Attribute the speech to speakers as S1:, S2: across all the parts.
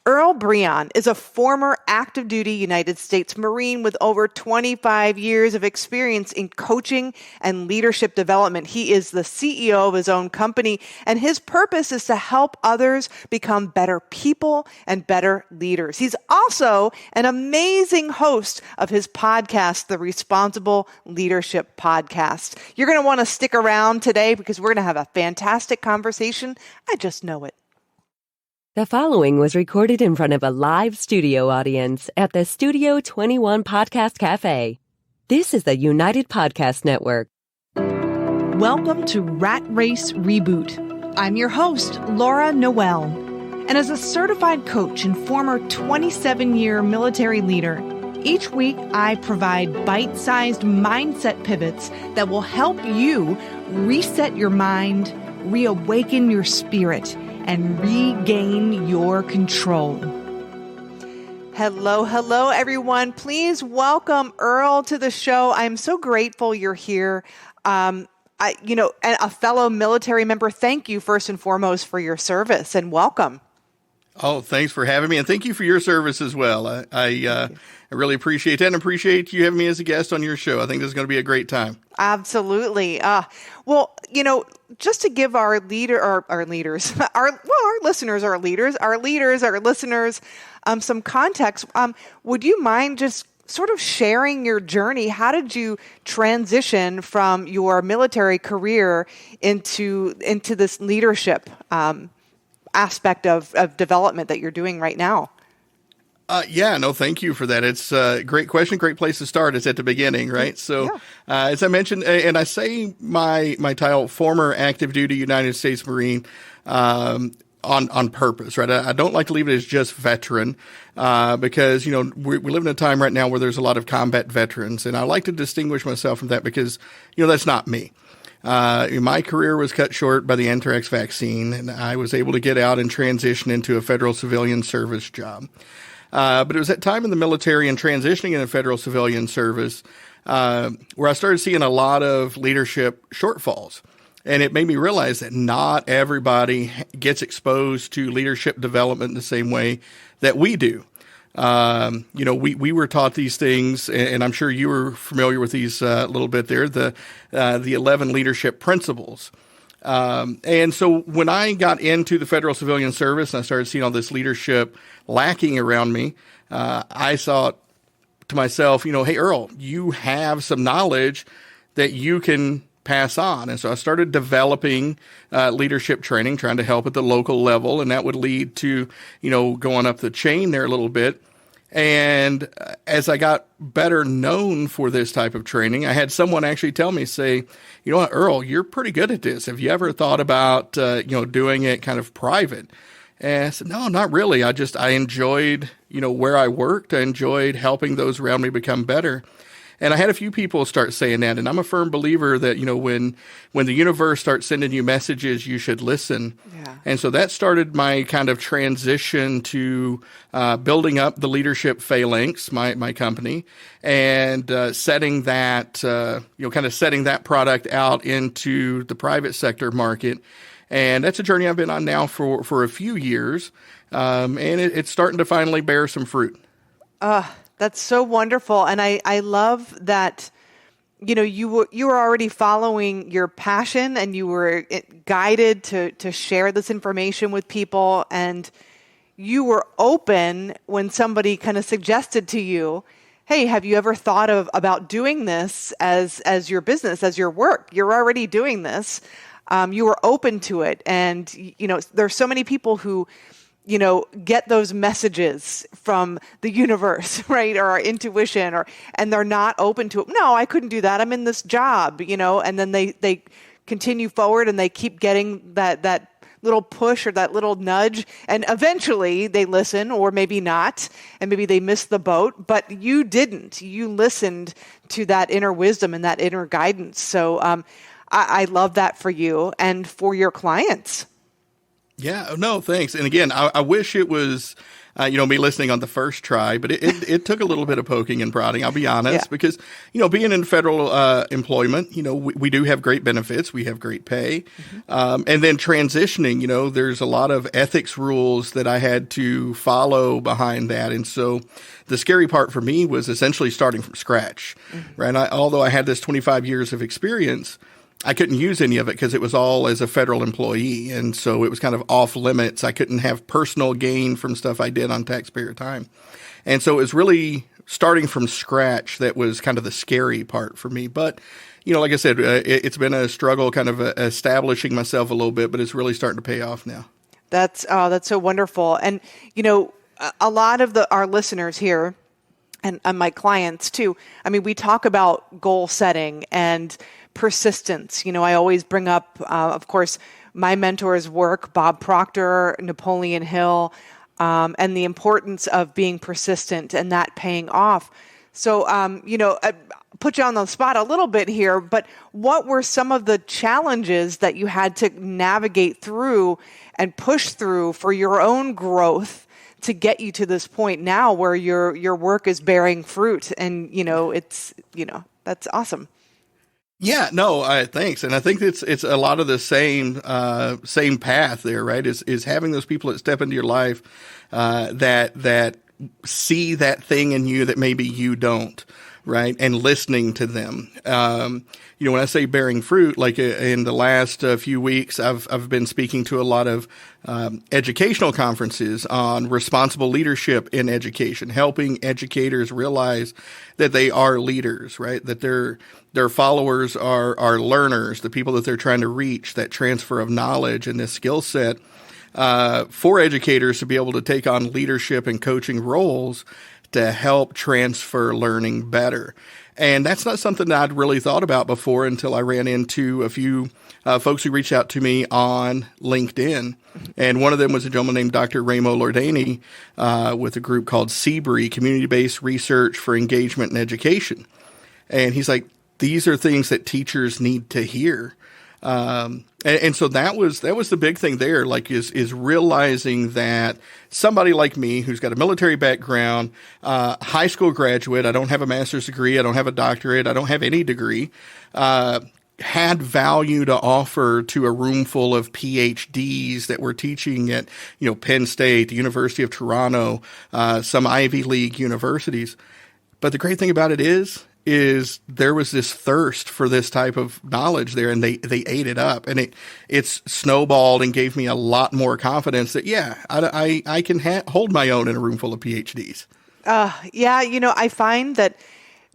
S1: Earl Breon is a former active duty United States Marine with over 25 years of experience in coaching and leadership development. He is the CEO of his own company, and his purpose is to help others become better people and better leaders. He's also an amazing host of his podcast, the Responsible Leadership Podcast. You're going to want to stick around today because we're going to have a fantastic conversation. I just know it.
S2: The following was recorded in front of a live studio audience at the Studio 21 Podcast Cafe. This is the United Podcast Network.
S3: Welcome to Rat Race Reboot. I'm your host, Laura Noel. And as a certified coach and former 27-year military leader, each week I provide bite-sized mindset pivots that will help you reset your mind, reawaken your spirit, and regain your control.
S1: Hello, everyone. Please welcome Earl to the show. I'm so grateful you're here. And a fellow military member, thank you first and foremost for your service and welcome.
S4: Oh, thanks for having me, and thank you for your service as well. I really appreciate that and appreciate you having me as a guest on your show. I think this is going to be a great time.
S1: Absolutely. Just to give our listeners, some context, would you mind just sort of sharing your journey? How did you transition from your military career into this leadership aspect of development that you're doing right now?
S4: Thank you for that. It's a great question. Great place to start. It's at the beginning, right? So, as I mentioned, and I say my title, former active duty United States Marine, on purpose, right? I don't like to leave it as just veteran, because, we live in a time right now where there's a lot of combat veterans, and I like to distinguish myself from that because, that's not me. My career was cut short by the anthrax vaccine, and I was able to get out and transition into a federal civilian service job. But it was that time in the military and transitioning into federal civilian service where I started seeing a lot of leadership shortfalls. And it made me realize that not everybody gets exposed to leadership development in the same way that we do. We were taught these things, and I'm sure you were familiar with these a little bit there, the 11 leadership principles. And so when I got into the federal civilian service and I started seeing all this leadership lacking around me, I thought to myself, hey, Earl, you have some knowledge that you can pass on. And so I started developing leadership training, trying to help at the local level. And that would lead to, going up the chain there a little bit. And as I got better known for this type of training, I had someone actually tell me, say, you know what, Earl, you're pretty good at this. Have you ever thought about, doing it kind of private? And I said, no, not really. I enjoyed, where I worked. I enjoyed helping those around me become better. And I had a few people start saying that. And I'm a firm believer that, when the universe starts sending you messages, you should listen. Yeah. And so that started my kind of transition to building up the Leadership Phalanx, my company, and setting that, setting that product out into the private sector market. And that's a journey I've been on now for a few years. And it's starting to finally bear some fruit.
S1: That's so wonderful. And I love that, you were already following your passion and you were guided to share this information with people. And you were open when somebody kind of suggested to you, hey, have you ever thought about doing this as your business, as your work? You're already doing this. You were open to it. And, there's so many people who get those messages from the universe, right? Or our intuition, and they're not open to it. No, I couldn't do that. I'm in this job, and then they continue forward and they keep getting that little push or that little nudge. And eventually they listen, or maybe not, and maybe they missed the boat, but you didn't. You listened to that inner wisdom and that inner guidance. So I love that for you and for your clients.
S4: Yeah, no, thanks. And again, I wish it was, me listening on the first try, but it took a little bit of poking and prodding, I'll be honest, because, being in federal employment, we do have great benefits. We have great pay. And then transitioning, there's a lot of ethics rules that I had to follow behind that. And so the scary part for me was essentially starting from scratch, right? Although I had this 25 years of experience, I couldn't use any of it because it was all as a federal employee. And so it was kind of off limits. I couldn't have personal gain from stuff I did on taxpayer time. And so it was really starting from scratch that was kind of the scary part for me. But, like I said, it's been a struggle kind of establishing myself a little bit, but it's really starting to pay off now.
S1: That's so wonderful. And, a lot of our listeners here and my clients too, I mean, we talk about goal setting and persistence. I always bring up, of course, my mentors' work, Bob Proctor, Napoleon Hill, and the importance of being persistent and that paying off. So, I put you on the spot a little bit here, but what were some of the challenges that you had to navigate through and push through for your own growth to get you to this point now where your work is bearing fruit? And, that's awesome.
S4: Yeah, no, thanks. And I think it's a lot of the same path there, right? Is having those people that step into your life, that see that thing in you that maybe you don't, right? And listening to them. When I say bearing fruit, like in the last few weeks, I've been speaking to a lot of educational conferences on responsible leadership in education, helping educators realize that they are leaders, right? That their followers are learners, the people that they're trying to reach, that transfer of knowledge and this skill set for educators to be able to take on leadership and coaching roles to help transfer learning better. And that's not something that I'd really thought about before until I ran into a few folks who reached out to me on LinkedIn. And one of them was a gentleman named Dr. Ramo Lordani with a group called CBRE, Community-Based Research for Engagement and Education. And he's like, these are things that teachers need to hear. And so that was the big thing there, like is realizing that somebody like me who's got a military background, high school graduate, I don't have a master's degree, I don't have a doctorate, I don't have any degree, had value to offer to a room full of PhDs that were teaching at, Penn State, the University of Toronto, some Ivy League universities. But the great thing about it is there was this thirst for this type of knowledge there, and they ate it up, and it's snowballed and gave me a lot more confidence that, I can hold my own in a room full of PhDs.
S1: I find that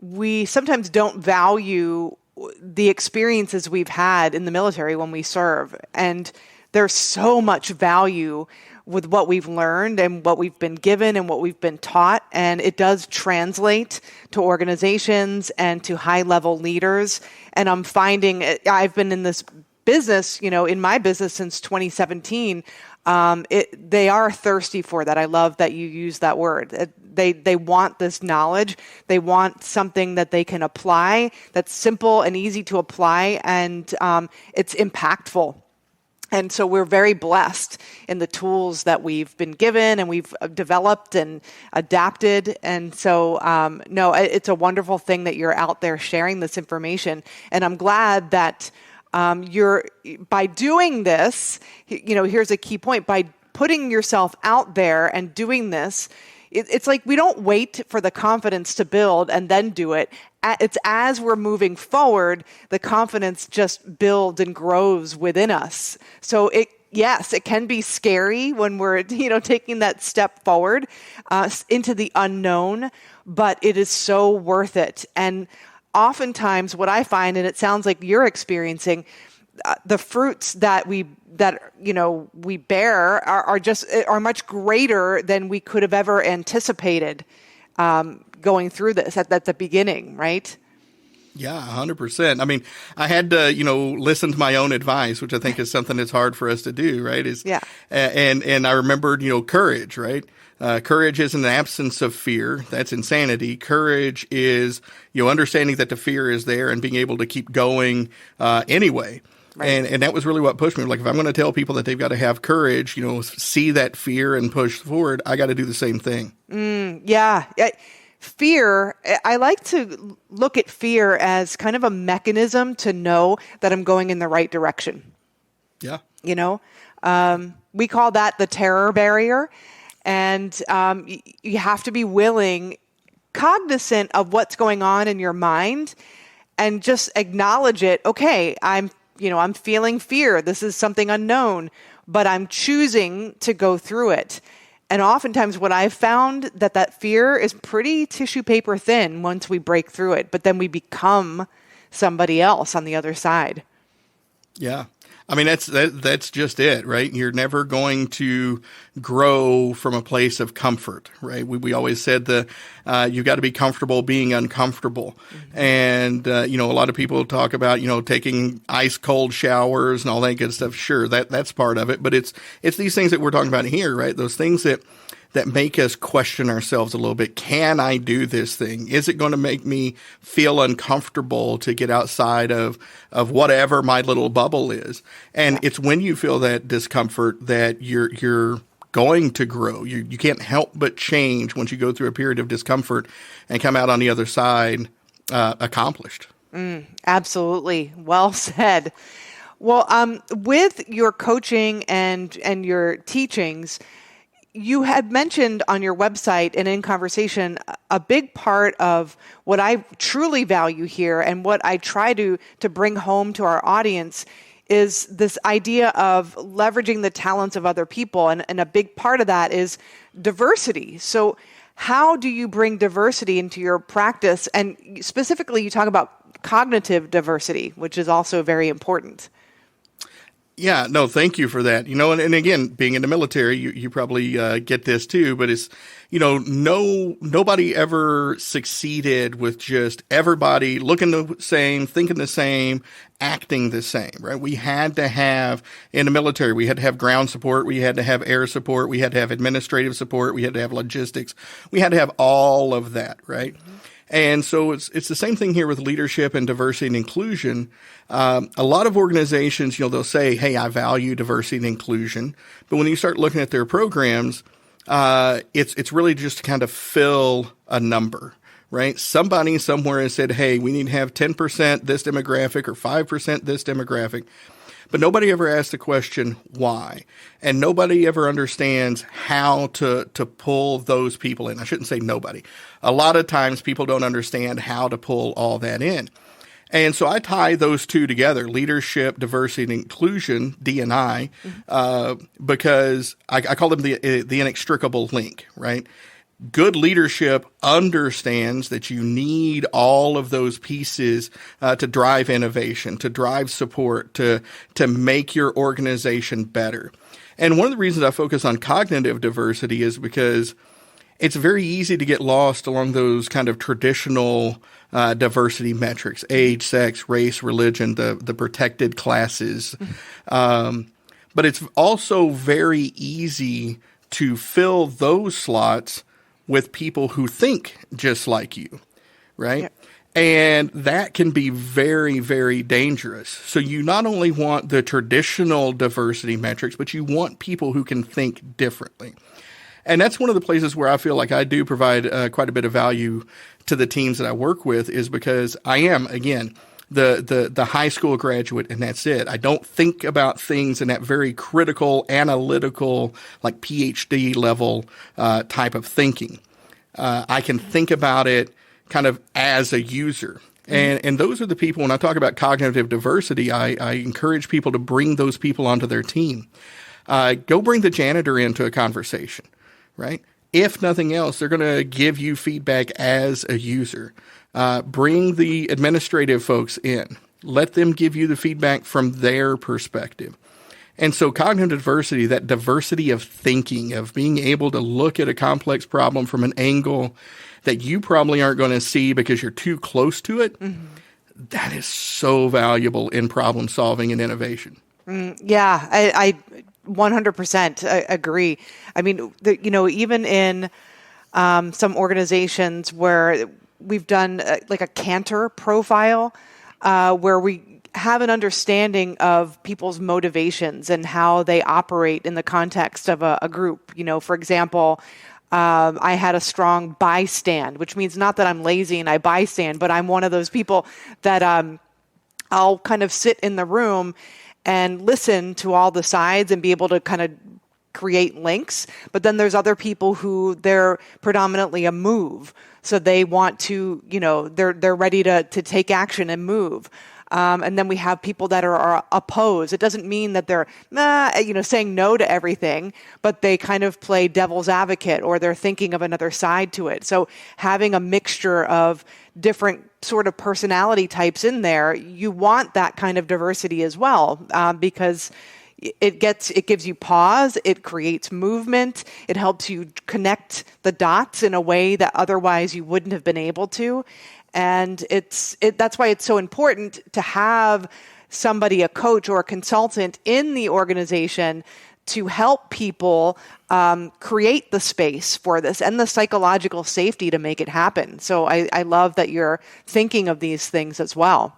S1: we sometimes don't value the experiences we've had in the military when we serve, and there's so much value with what we've learned and what we've been given and what we've been taught. And it does translate to organizations and to high-level leaders. And I'm finding, I've been in this business, in my business since 2017. They are thirsty for that. I love that you use that word. They want this knowledge. They want something that they can apply, that's simple and easy to apply, and it's impactful. And so we're very blessed in the tools that we've been given and we've developed and adapted. And so, it's a wonderful thing that you're out there sharing this information. And I'm glad that by doing this, here's a key point, by putting yourself out there and doing this, it's like we don't wait for the confidence to build and then do it. It's as we're moving forward, the confidence just builds and grows within us. So it can be scary when we're, taking that step forward into the unknown, but it is so worth it. And oftentimes what I find, and it sounds like you're experiencing, the fruits that we bear are much greater than we could have ever anticipated going through this at the beginning, right?
S4: Yeah, 100%. I mean, I had to, listen to my own advice, which I think is something that's hard for us to do, right? And I remembered, courage, right? Courage is an absence of fear. That's insanity. Courage is, understanding that the fear is there and being able to keep going anyway. And that was really what pushed me. Like, if I'm going to tell people that they've got to have courage, see that fear and push forward, I got to do the same thing.
S1: Yeah. Fear, I like to look at fear as kind of a mechanism to know that I'm going in the right direction.
S4: Yeah.
S1: We call that the terror barrier. And you have to be willing, cognizant of what's going on in your mind, and just acknowledge it. Okay, I'm feeling fear. This is something unknown, but I'm choosing to go through it. And oftentimes what I've found that fear is pretty tissue paper thin once we break through it, but then we become somebody else on the other side.
S4: Yeah. I mean, that's just it, right? You're never going to grow from a place of comfort, right? We always said you've got to be comfortable being uncomfortable. Mm-hmm. And, a lot of people talk about, taking ice cold showers and all that good stuff. Sure, that's part of it. But it's these things that we're talking about here, right? Those things that make us question ourselves a little bit. Can I do this thing? Is it going to make me feel uncomfortable to get outside of whatever my little bubble is? And it's when you feel that discomfort that you're going to grow. You can't help but change once you go through a period of discomfort and come out on the other side accomplished.
S1: Absolutely. Well said. Well, with your coaching and your teachings, you had mentioned on your website and in conversation, a big part of what I truly value here and what I try to bring home to our audience is this idea of leveraging the talents of other people. And a big part of that is diversity. So how do you bring diversity into your practice? And specifically, you talk about cognitive diversity, which is also very important.
S4: Yeah, no, thank you for that. And again, being in the military, you probably get this too, but it's, nobody ever succeeded with just everybody looking the same, thinking the same, acting the same, right? We had to have, in the military, we had to have ground support, we had to have air support, we had to have administrative support, we had to have logistics, we had to have all of that, right? Mm-hmm. And so it's the same thing here with leadership and diversity and inclusion. A lot of organizations, they'll say, hey, I value diversity and inclusion. But when you start looking at their programs, it's really just to kind of fill a number, right? Somebody somewhere has said, hey, we need to have 10% this demographic or 5% this demographic. But nobody ever asks the question, why? And nobody ever understands how to pull those people in. I shouldn't say nobody. A lot of times people don't understand how to pull all that in. And so I tie those two together, leadership, diversity, and inclusion, D&I, because I call them the inextricable link, right? Good leadership understands that you need all of those pieces to drive innovation, to drive support, to make your organization better. And one of the reasons I focus on cognitive diversity is because it's very easy to get lost along those kind of traditional diversity metrics: age, sex, race, religion, the protected classes. But it's also very easy to fill those slots with people who think just like you, right? Yep. And that can be very, very dangerous. So you not only want the traditional diversity metrics, but you want people who can think differently. And that's one of the places where I feel like I do provide quite a bit of value to the teams that I work with, is because I am, again, the high school graduate, and that's it. I don't think about things in that very critical, analytical, like PhD level type of thinking. I can think about it kind of as a user. And those are the people, when I talk about cognitive diversity, I encourage people to bring those people onto their team. Go bring the janitor into a conversation, right? If nothing else, they're going to give you feedback as a user. Bring the administrative folks in. Let them give you the feedback from their perspective. And so cognitive diversity, that diversity of thinking, of being able to look at a complex problem from an angle that you probably aren't going to see because you're too close to it, that is so valuable in problem solving and innovation.
S1: Yeah, I 100% agree. I mean, even in some organizations where we've done like a Cantor profile, where we have an understanding of people's motivations and how they operate in the context of a group. For example, I had a strong bystand, which means not that I'm lazy and I bystand, but I'm one of those people that I'll kind of sit in the room and listen to all the sides and be able to kind of create links. But then there's other people who they're predominantly a move. So they want to, they're ready to take action and move. And then we have people that are opposed. It doesn't mean that they're, saying no to everything, but they kind of play devil's advocate, or they're thinking of another side to it. So having a mixture of different sort of personality types in there, you want that kind of diversity as well, because it gives you pause, it creates movement, it helps you connect the dots in a way that otherwise you wouldn't have been able to. And that's why it's so important to have somebody, a coach or a consultant in the organization to help people create the space for this and the psychological safety to make it happen. So I love that you're thinking of these things as well.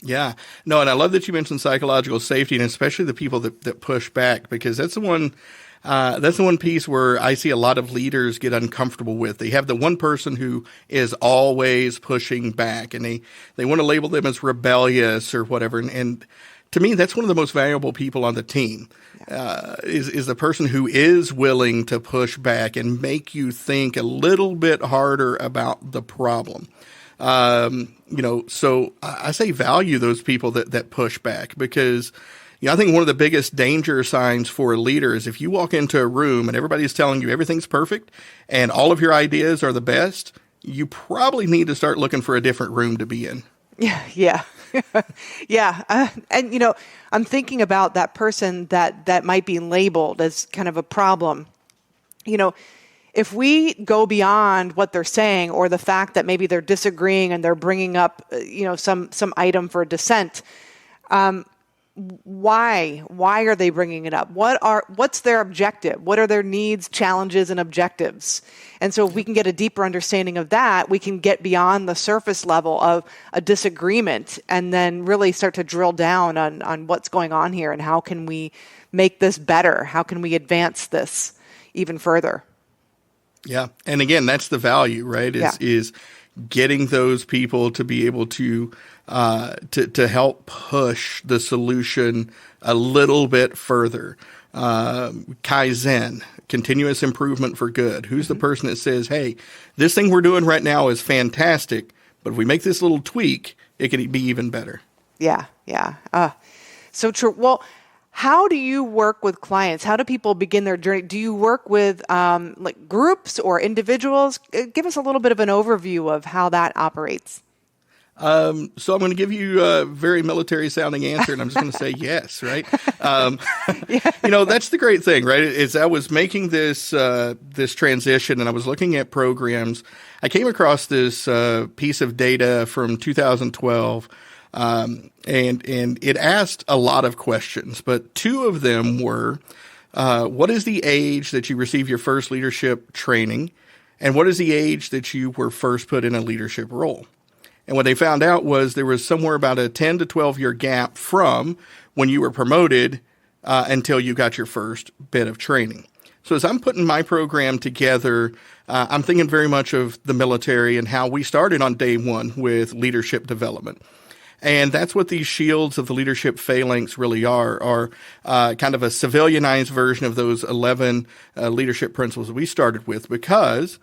S4: Yeah. No, and I love that you mentioned psychological safety, and especially the people that push back, because that's the one piece where I see a lot of leaders get uncomfortable with. They have the one person who is always pushing back, and they want to label them as rebellious or whatever. And to me, that's one of the most valuable people on the team, is the person who is willing to push back and make you think a little bit harder about the problem. So I say value those people that push back, because I think one of the biggest danger signs for a leader is if you walk into a room and everybody's telling you everything's perfect and all of your ideas are the best, you probably need to start looking for a different room to be in.
S1: Yeah. Yeah. And, I'm thinking about that person that might be labeled as kind of a problem. If we go beyond what they're saying, or the fact that maybe they're disagreeing and they're bringing up, some item for dissent, why are they bringing it up? What's their objective? What are their needs, challenges, and objectives? And so if we can get a deeper understanding of that, we can get beyond the surface level of a disagreement and then really start to drill down on what's going on here and how can we make this better? How can we advance this even further?
S4: Yeah. And again, that's the value, right? Is getting those people to be able to help push the solution a little bit further. Kaizen, continuous improvement for good. Who's the person that says, hey, this thing we're doing right now is fantastic, but if we make this little tweak, it could be even better.
S1: Yeah. So true. Well, how do you work with clients? How do people begin their journey? Do you work with like groups or individuals? Give us a little bit of an overview of how that operates.
S4: So I'm going to give you a very military sounding answer, and I'm just going to say yes, right? That's the great thing, right? Is I was making this transition and I was looking at programs. I came across this piece of data from 2012, and it asked a lot of questions, but two of them were, what is the age that you receive your first leadership training? And what is the age that you were first put in a leadership role? And what they found out was there was somewhere about a 10 to 12 year gap from when you were promoted until you got your first bit of training. So as I'm putting my program together, I'm thinking very much of the military and how we started on day one with leadership development. And that's what these shields of the Leadership Phalanx really are kind of a civilianized version of those 11 leadership principles we started with, because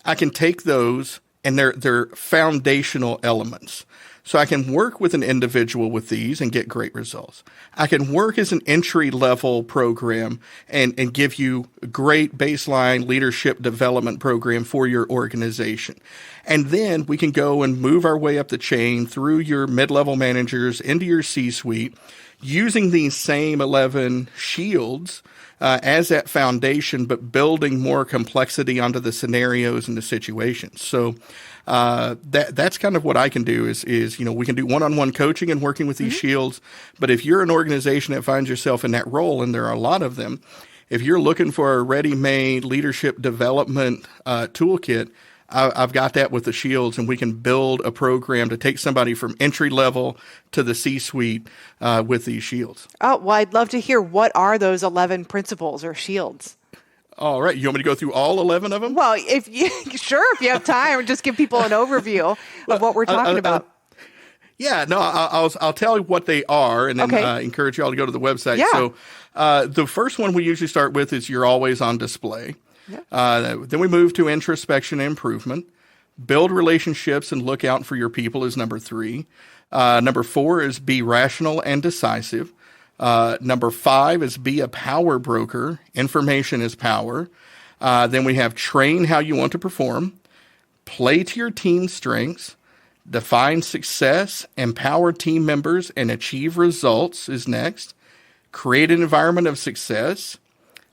S4: I can take those and they're foundational elements. So I can work with an individual with these and get great results. I can work as an entry-level program and give you a great baseline leadership development program for your organization. And then we can go and move our way up the chain through your mid-level managers into your C-suite using these same 11 shields as that foundation, but building more complexity onto the scenarios and the situations. So that's kind of what I can do is we can do one-on-one coaching and working with these shields. But if you're an organization that finds yourself in that role, and there are a lot of them, if you're looking for a ready-made leadership development toolkit, I've got that with the shields, and we can build a program to take somebody from entry level to the C-suite with these shields.
S1: Oh, well, I'd love to hear, what are those 11 principles or shields?
S4: All right. You want me to go through all 11 of them?
S1: Well, if you have time, just give people an overview of what we're talking about.
S4: Yeah, no, I'll tell you what they are, and then encourage you all to go to the website.
S1: Yeah.
S4: So the first one we usually start with is you're always on display. Yeah. Then we move to introspection and improvement. Build relationships and look out for your people is number 3. Number 4 is be rational and decisive. Number 5 is be a power broker. Information is power. Then we have train how you want to perform. Play to your team's strengths. Define success, empower team members, and achieve results is next. Create an environment of success.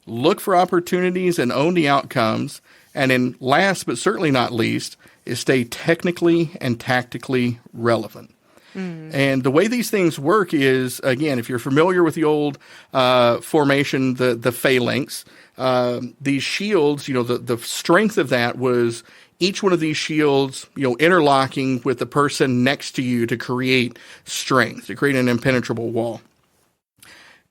S4: Look for opportunities and own the outcomes. And then last but certainly not least is stay technically and tactically relevant. And the way these things work is, again, if you're familiar with the old formation, the phalanx, these shields, the strength of that was each one of these shields, interlocking with the person next to you to create strength, to create an impenetrable wall.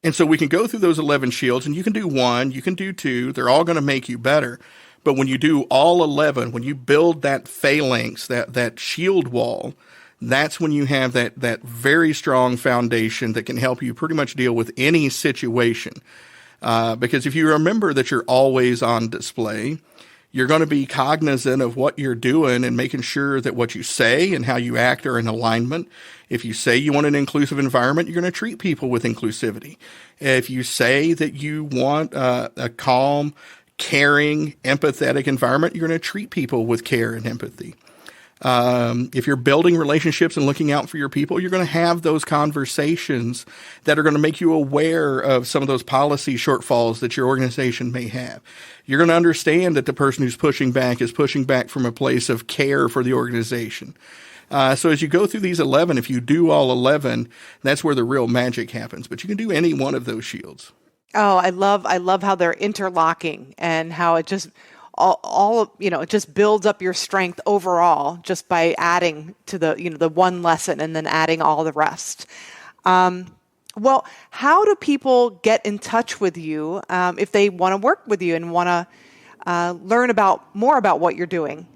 S4: And so we can go through those 11 shields, and you can do 1, you can do 2. They're all going to make you better. But when you do all 11, when you build that phalanx, that shield wall, that's when you have that very strong foundation that can help you pretty much deal with any situation. Because if you remember that you're always on display, you're going to be cognizant of what you're doing and making sure that what you say and how you act are in alignment. If you say you want an inclusive environment, you're going to treat people with inclusivity. If you say that you want a calm, caring, empathetic environment, you're going to treat people with care and empathy. If you're building relationships and looking out for your people, you're going to have those conversations that are going to make you aware of some of those policy shortfalls that your organization may have. You're going to understand that the person who's pushing back is pushing back from a place of care for the organization. So as you go through these 11, if you do all 11, that's where the real magic happens. But you can do any one of those shields.
S1: Oh, I love how they're interlocking and how it just it just builds up your strength overall just by adding to the one lesson and then adding all the rest. Well, how do people get in touch with you if they want to work with you and want to learn more about what you're doing?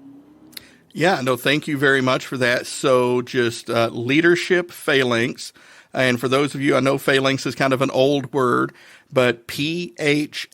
S4: Yeah, no, thank you very much for that. So just Leadership Phalanx. And for those of you, I know phalanx is kind of an old word, but PHALANX,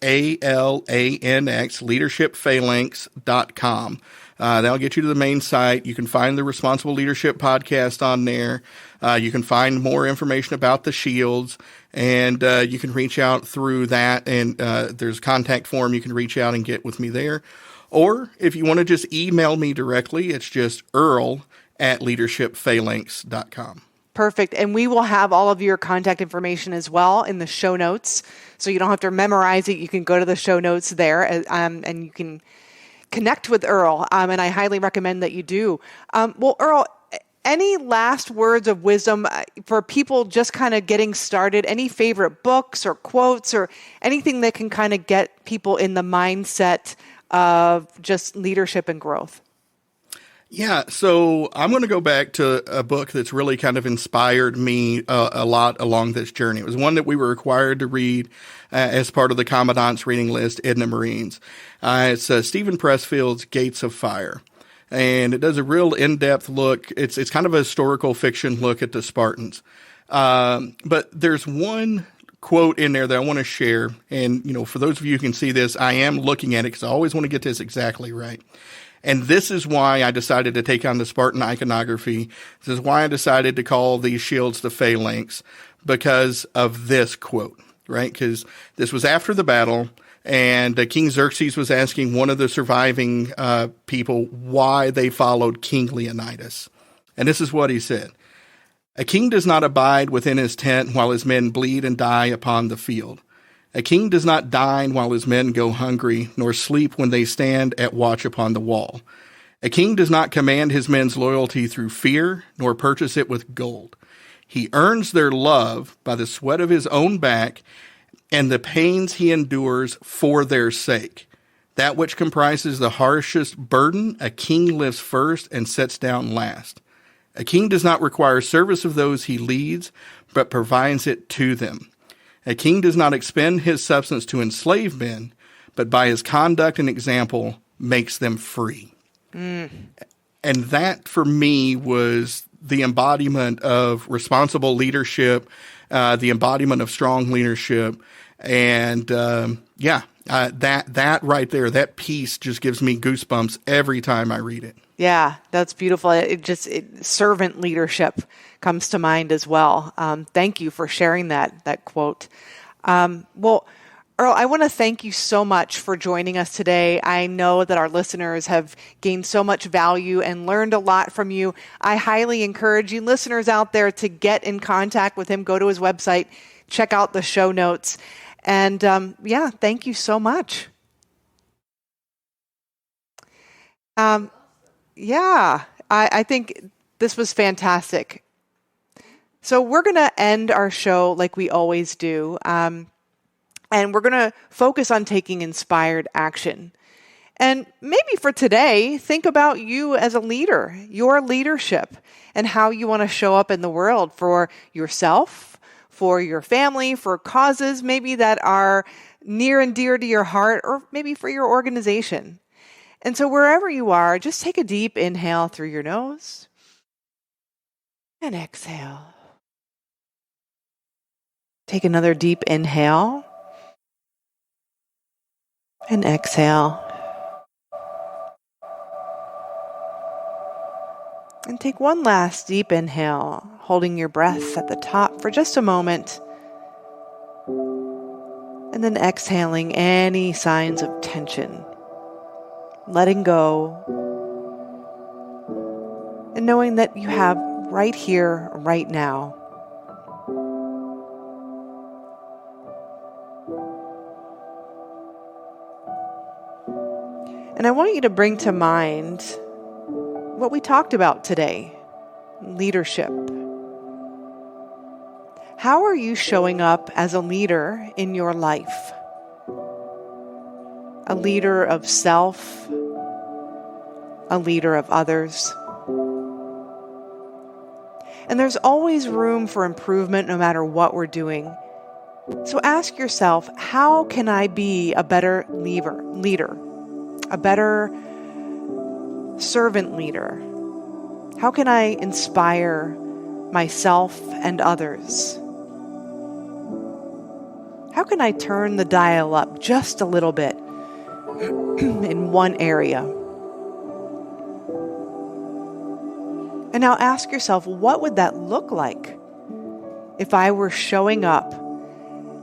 S4: leadershipphalanx.com. That'll get you to the main site. You can find the Responsible Leadership podcast on there. You can find more information about the shields, and you can reach out through that. And there's a contact form. You can reach out and get with me there. Or if you want to just email me directly, it's just earl@leadershipphalanx.com.
S1: Perfect. And we will have all of your contact information as well in the show notes. So you don't have to memorize it. You can go to the show notes there and you can connect with Earl. And I highly recommend that you do. Well, Earl, any last words of wisdom for people just kind of getting started? Any favorite books or quotes or anything that can kind of get people in the mindset of just leadership and growth?
S4: Yeah, so I'm going to go back to a book that's really kind of inspired me a lot along this journey. It was one that we were required to read as part of the Commandant's reading list in the Marines. It's Stephen Pressfield's Gates of Fire, and it does a real in-depth look. It's kind of a historical fiction look at the Spartans. But there's one quote in there that I want to share, and for those of you who can see this, I am looking at it because I always want to get this exactly right. And this is why I decided to take on the Spartan iconography. This is why I decided to call these shields the phalanx, because of this quote, right? Because this was after the battle, and King Xerxes was asking one of the surviving people why they followed King Leonidas. And this is what he said. "A king does not abide within his tent while his men bleed and die upon the field. A king does not dine while his men go hungry, nor sleep when they stand at watch upon the wall. A king does not command his men's loyalty through fear, nor purchase it with gold. He earns their love by the sweat of his own back and the pains he endures for their sake. That which comprises the harshest burden, a king lifts first and sets down last. A king does not require service of those he leads, but provides it to them. A king does not expend his substance to enslave men, but by his conduct and example makes them free. And that, for me, was the embodiment of responsible leadership, the embodiment of strong leadership. And that right there, that piece just gives me goosebumps every time I read it.
S1: Yeah, that's beautiful. Servant leadership comes to mind as well. Thank you for sharing that quote. Well, Earl, I want to thank you so much for joining us today. I know that our listeners have gained so much value and learned a lot from you. I highly encourage you listeners out there to get in contact with him. Go to his website, check out the show notes. And thank you so much. I think this was fantastic. So we're going to end our show like we always do. And we're going to focus on taking inspired action. And maybe for today, think about you as a leader, your leadership, and how you want to show up in the world for yourself, for your family, for causes maybe that are near and dear to your heart, or maybe for your organization. And so wherever you are, just take a deep inhale through your nose and exhale. Take another deep inhale and exhale. And take one last deep inhale, holding your breath at the top for just a moment. And then exhaling any signs of tension. Letting go. And knowing that you have right here, right now. And I want you to bring to mind what we talked about today, leadership. How are you showing up as a leader in your life? A leader of self, a leader of others. And there's always room for improvement no matter what we're doing. So ask yourself, how can I be a better leader? A better servant leader? How can I inspire myself and others? How can I turn the dial up just a little bit in one area? And now ask yourself, what would that look like if I were showing up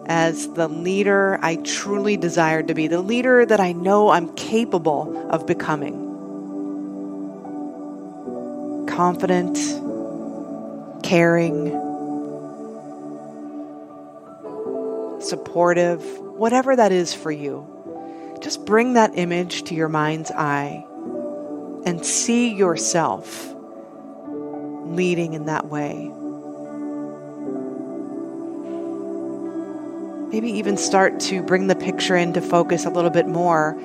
S1: as the leader I truly desired to be, the leader that I know I'm capable of becoming? Confident, caring, supportive, whatever that is for you. Just bring that image to your mind's eye and see yourself leading in that way. Maybe even start to bring the picture into focus a little bit more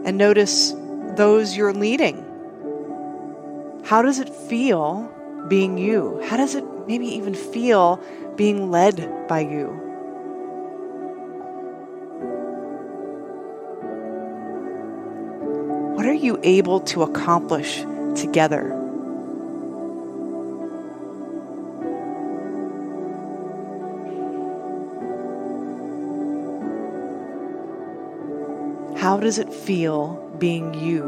S1: and notice those you're leading. How does it feel being you? How does it maybe even feel being led by you? What are you able to accomplish together? How does it feel being you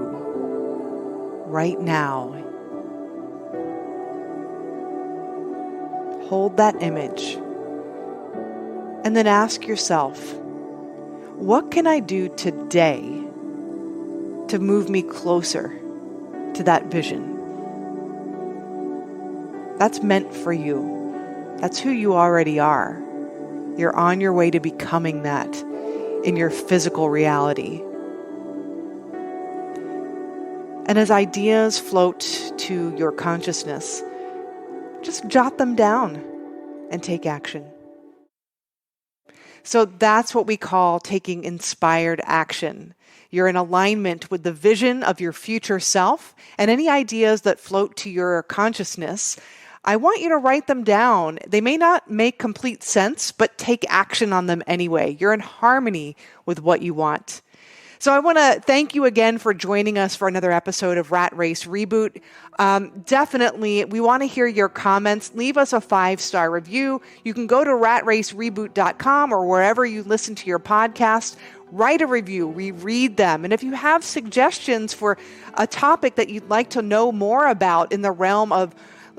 S1: right now? Hold that image and then ask yourself, what can I do today to move me closer to that vision? That's meant for you. That's who you already are. You're on your way to becoming that in your physical reality. And as ideas float to your consciousness, just jot them down and take action. So that's what we call taking inspired action. You're in alignment with the vision of your future self, and any ideas that float to your consciousness, I want you to write them down. They may not make complete sense, but take action on them anyway. You're in harmony with what you want. So I want to thank you again for joining us for another episode of Rat Race Reboot. Definitely, we want to hear your comments. Leave us a 5-star review. You can go to ratracereboot.com or wherever you listen to your podcast. Write a review. We read them. And if you have suggestions for a topic that you'd like to know more about in the realm of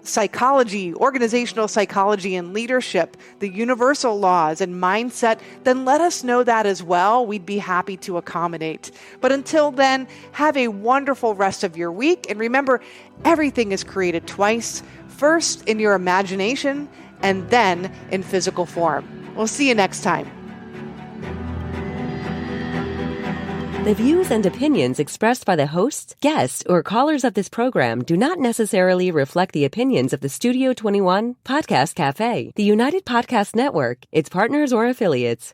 S1: psychology, organizational psychology and leadership, the universal laws and mindset, then let us know that as well. We'd be happy to accommodate. But until then, have a wonderful rest of your week. And remember, everything is created twice, first in your imagination and then in physical form. We'll see you next time.
S2: The views and opinions expressed by the hosts, guests, or callers of this program do not necessarily reflect the opinions of the Studio 21 Podcast Cafe, the United Podcast Network, its partners, or affiliates.